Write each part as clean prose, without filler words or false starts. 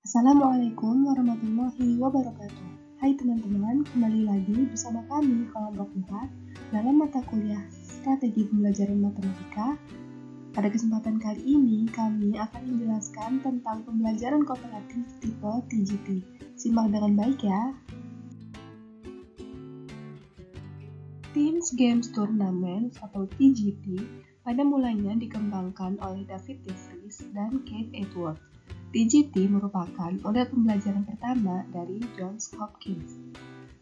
Assalamualaikum warahmatullahi wabarakatuh. Hai teman-teman, kembali lagi bersama kami kelompok 4 dalam mata kuliah Strategi Pembelajaran Matematika. Pada kesempatan kali ini, kami akan menjelaskan tentang pembelajaran kooperatif tipe TGT. Simak dengan baik ya. Teams Games Tournament atau TGT pada mulanya dikembangkan oleh David De Vries dan Kate Edwards. TGT merupakan model pembelajaran pertama dari Johns Hopkins.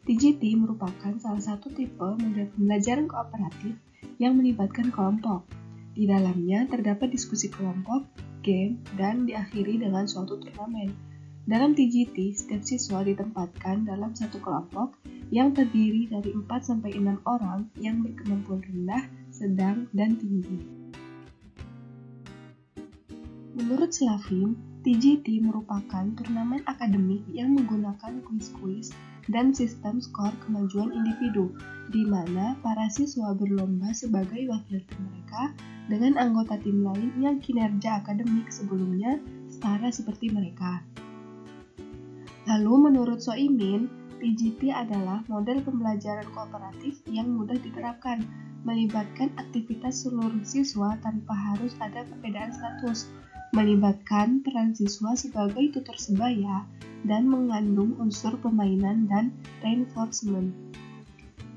TGT merupakan salah satu tipe model pembelajaran kooperatif yang melibatkan kelompok. Di dalamnya terdapat diskusi kelompok, game, dan diakhiri dengan suatu turnamen. Dalam TGT, setiap siswa ditempatkan dalam satu kelompok yang terdiri dari 4-6 orang yang berkemampuan rendah, sedang, dan tinggi. Menurut Slavin, TGT merupakan turnamen akademik yang menggunakan kuis-kuis dan sistem skor kemajuan individu, di mana para siswa berlomba sebagai wakil tim mereka dengan anggota tim lain yang kinerja akademik sebelumnya setara seperti mereka. Lalu menurut Soimin, TGT adalah model pembelajaran kooperatif yang mudah diterapkan, melibatkan aktivitas seluruh siswa tanpa harus ada perbedaan status, melibatkan peran siswa sebagai tutor sebaya, dan mengandung unsur permainan dan reinforcement.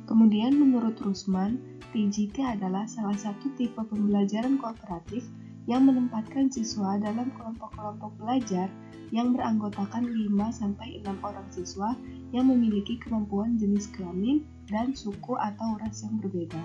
Kemudian menurut Rusman, TGT adalah salah satu tipe pembelajaran kooperatif yang menempatkan siswa dalam kelompok-kelompok belajar yang beranggotakan 5-6 orang siswa yang memiliki kemampuan jenis kelamin dan suku atau ras yang berbeda.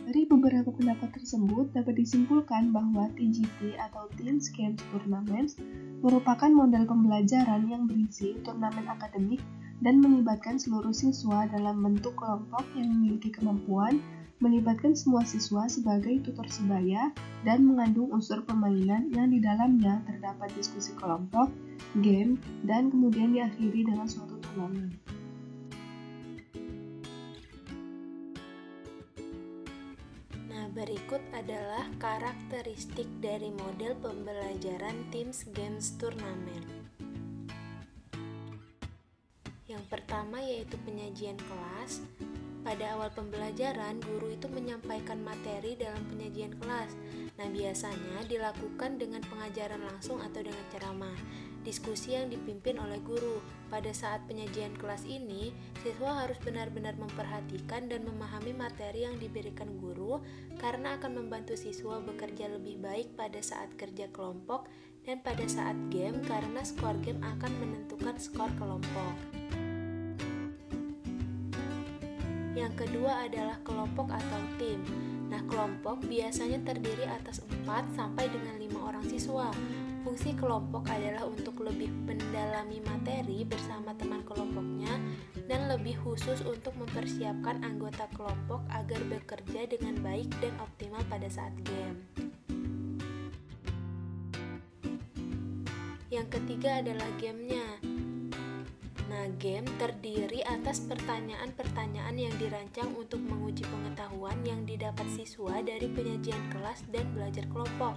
Dari beberapa pendapat tersebut dapat disimpulkan bahwa TGT atau Teams Games Tournaments merupakan model pembelajaran yang berisi turnamen akademik dan melibatkan seluruh siswa dalam bentuk kelompok yang memiliki kemampuan, melibatkan semua siswa sebagai tutor sebaya, dan mengandung unsur permainan yang di dalamnya terdapat diskusi kelompok, game, dan kemudian diakhiri dengan suatu turnamen. Berikut adalah karakteristik dari model pembelajaran Teams Games Tournament. Yang pertama yaitu penyajian kelas. Pada awal pembelajaran, guru itu menyampaikan materi dalam penyajian kelas. Nah, biasanya dilakukan dengan pengajaran langsung atau dengan ceramah. Diskusi yang dipimpin oleh guru. Pada saat penyajian kelas ini, siswa harus benar-benar memperhatikan dan memahami materi yang diberikan guru karena akan membantu siswa bekerja lebih baik pada saat kerja kelompok dan pada saat game karena skor game akan menentukan skor kelompok. Yang kedua adalah kelompok atau tim. Nah, kelompok biasanya terdiri atas 4 sampai dengan 5 orang siswa. Fungsi kelompok adalah untuk lebih mendalami materi bersama teman kelompoknya dan lebih khusus untuk mempersiapkan anggota kelompok agar bekerja dengan baik dan optimal pada saat game. Yang ketiga adalah gamenya. Nah, game terdiri atas pertanyaan-pertanyaan yang dirancang untuk menguji pengetahuan yang didapat siswa dari penyajian kelas dan belajar kelompok.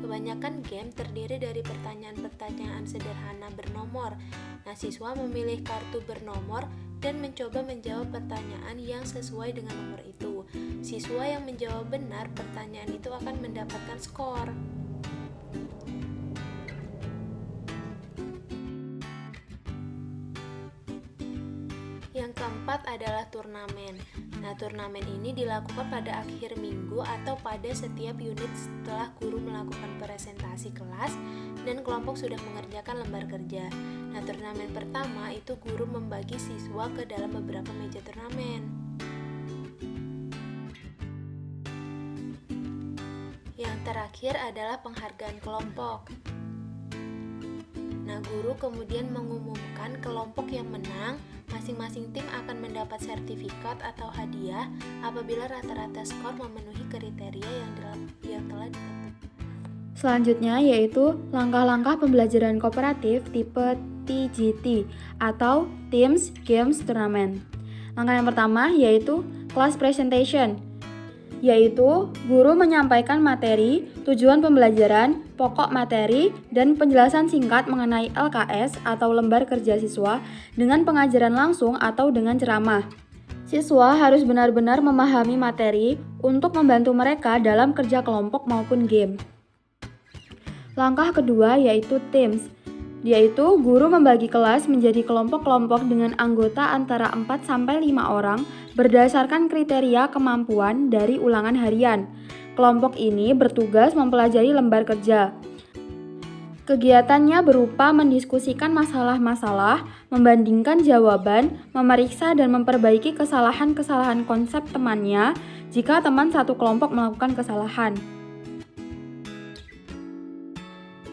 Kebanyakan game terdiri dari pertanyaan-pertanyaan sederhana bernomor. Nah, siswa memilih kartu bernomor dan mencoba menjawab pertanyaan yang sesuai dengan nomor itu. Siswa yang menjawab benar pertanyaan itu akan mendapatkan skor. Yang keempat adalah turnamen. Nah, turnamen ini dilakukan pada akhir minggu atau pada setiap unit setelah guru melakukan presentasi kelas dan kelompok sudah mengerjakan lembar kerja. Nah, turnamen pertama itu guru membagi siswa ke dalam beberapa meja turnamen. Yang terakhir adalah penghargaan kelompok. Nah, guru kemudian mengumumkan kelompok yang menang. Masing-masing tim akan mendapat sertifikat atau hadiah apabila rata-rata skor memenuhi kriteria yang telah ditentukan. Selanjutnya yaitu langkah-langkah pembelajaran kooperatif tipe TGT atau Teams Games Tournament. Langkah yang pertama yaitu class presentation. yaitu guru menyampaikan materi, tujuan pembelajaran, pokok materi, dan penjelasan singkat mengenai LKS atau lembar kerja siswa dengan pengajaran langsung atau dengan ceramah. Siswa harus benar-benar memahami materi untuk membantu mereka dalam kerja kelompok maupun game. Langkah kedua yaitu teams, yaitu guru membagi kelas menjadi kelompok-kelompok dengan anggota antara 4-5 orang berdasarkan kriteria kemampuan dari ulangan harian. Kelompok ini bertugas mempelajari lembar kerja. Kegiatannya berupa mendiskusikan masalah-masalah, membandingkan jawaban, memeriksa dan memperbaiki kesalahan-kesalahan konsep temannya jika teman satu kelompok melakukan kesalahan.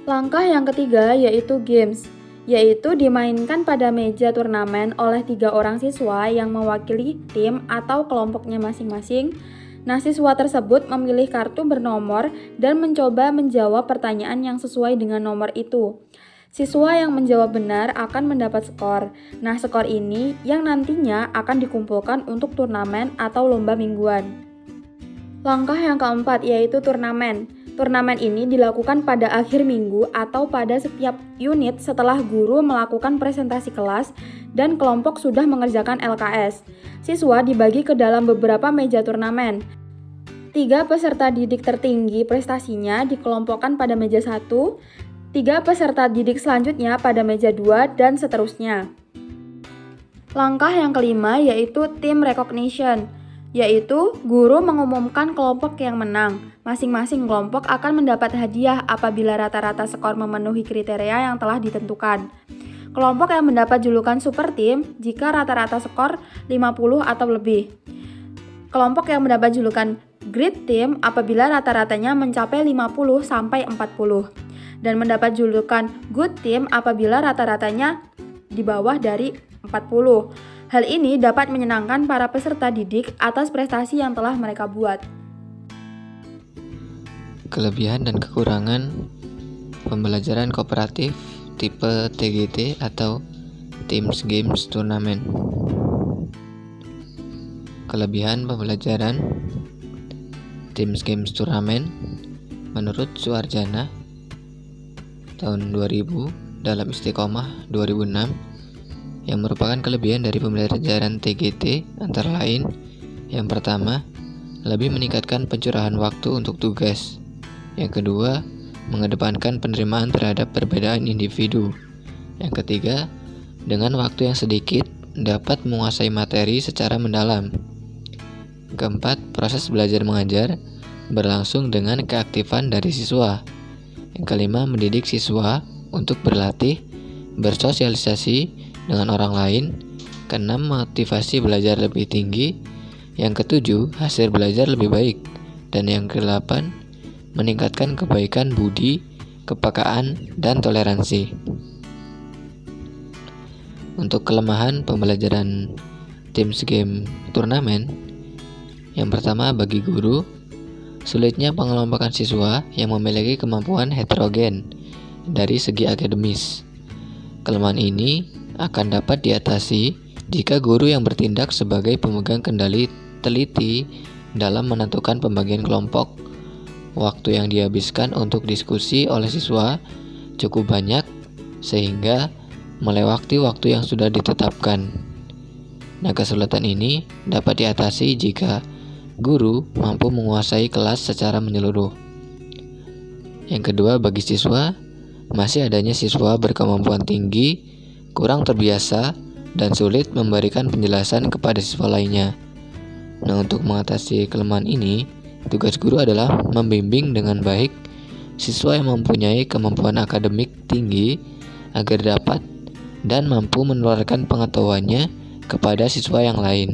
Langkah yang ketiga yaitu games, yaitu dimainkan pada meja turnamen oleh 3 orang siswa yang mewakili tim atau kelompoknya masing-masing. Nah, siswa tersebut memilih kartu bernomor dan mencoba menjawab pertanyaan yang sesuai dengan nomor itu. Siswa yang menjawab benar akan mendapat skor. Nah, skor ini yang nantinya akan dikumpulkan untuk turnamen atau lomba mingguan. Langkah yang keempat yaitu turnamen. Turnamen ini dilakukan pada akhir minggu atau pada setiap unit setelah guru melakukan presentasi kelas dan kelompok sudah mengerjakan LKS. Siswa dibagi ke dalam beberapa meja turnamen. 3 peserta didik tertinggi prestasinya dikelompokkan pada meja 1, 3 peserta didik selanjutnya pada meja 2, dan seterusnya. Langkah yang kelima yaitu team recognition, yaitu guru mengumumkan kelompok yang menang. Masing-masing kelompok akan mendapat hadiah apabila rata-rata skor memenuhi kriteria yang telah ditentukan. Kelompok yang mendapat julukan super team jika rata-rata skor 50 atau lebih. Kelompok yang mendapat julukan great team apabila rata-ratanya mencapai 50 sampai 40. Dan mendapat julukan good team apabila rata-ratanya di bawah dari 40. Hal ini dapat menyenangkan para peserta didik atas prestasi yang telah mereka buat. Kelebihan dan kekurangan pembelajaran kooperatif tipe TGT atau Teams Games Turnamen. Kelebihan pembelajaran Teams Games Turnamen menurut Suarjana tahun 2000 dalam Istiqomah 2006 yang merupakan kelebihan dari pembelajaran TGT antara lain: yang pertama, lebih meningkatkan pencurahan waktu untuk tugas. Yang kedua, mengedepankan penerimaan terhadap perbedaan individu. Yang ketiga, dengan waktu yang sedikit dapat menguasai materi secara mendalam. Keempat, proses belajar mengajar berlangsung dengan keaktifan dari siswa. Yang kelima, mendidik siswa untuk berlatih, bersosialisasi dengan orang lain. Keenam, motivasi belajar lebih tinggi. Yang ketujuh, hasil belajar lebih baik. Dan yang kedelapan, meningkatkan kebaikan budi, kepekaan, dan toleransi. Untuk kelemahan pembelajaran Teams Game Turnamen, yang pertama bagi guru, sulitnya pengelompokan siswa yang memiliki kemampuan heterogen dari segi akademis. Kelemahan ini akan dapat diatasi jika guru yang bertindak sebagai pemegang kendali teliti dalam menentukan pembagian kelompok. Waktu yang dihabiskan untuk diskusi oleh siswa cukup banyak sehingga melewati waktu yang sudah ditetapkan. Nah, kesulitan ini dapat diatasi jika guru mampu menguasai kelas secara menyeluruh. Yang kedua, bagi siswa, masih adanya siswa berkemampuan tinggi, kurang terbiasa, dan sulit memberikan penjelasan kepada siswa lainnya. Nah, untuk mengatasi kelemahan ini, tugas guru adalah membimbing dengan baik siswa yang mempunyai kemampuan akademik tinggi agar dapat dan mampu menularkan pengetahuannya kepada siswa yang lain.